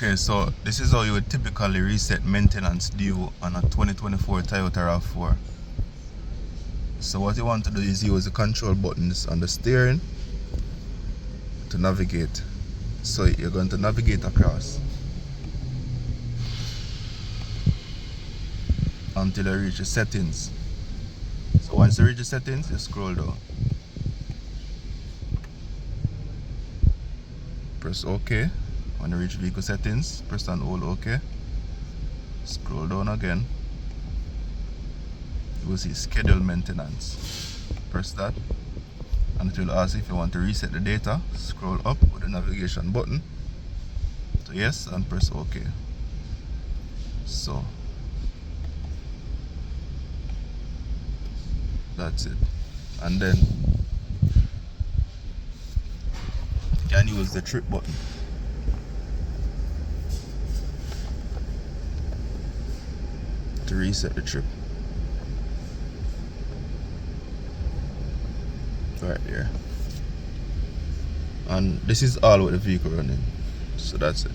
Okay, so this is how you would typically reset maintenance due on a 2024 Toyota Rav4. So what you want to do is use the control buttons on the steering to navigate. So you're going to navigate across until you reach the settings. So once you reach the settings, you scroll down. Press OK. When you reach vehicle settings, press and hold OK. Scroll down again. You will see schedule maintenance. Press that and it will ask if you want to reset the data. Scroll up with the navigation button to yes and press OK. So that's it. And then you can use the trip button to reset the trip. Right there. And this is all with the vehicle running. So that's it.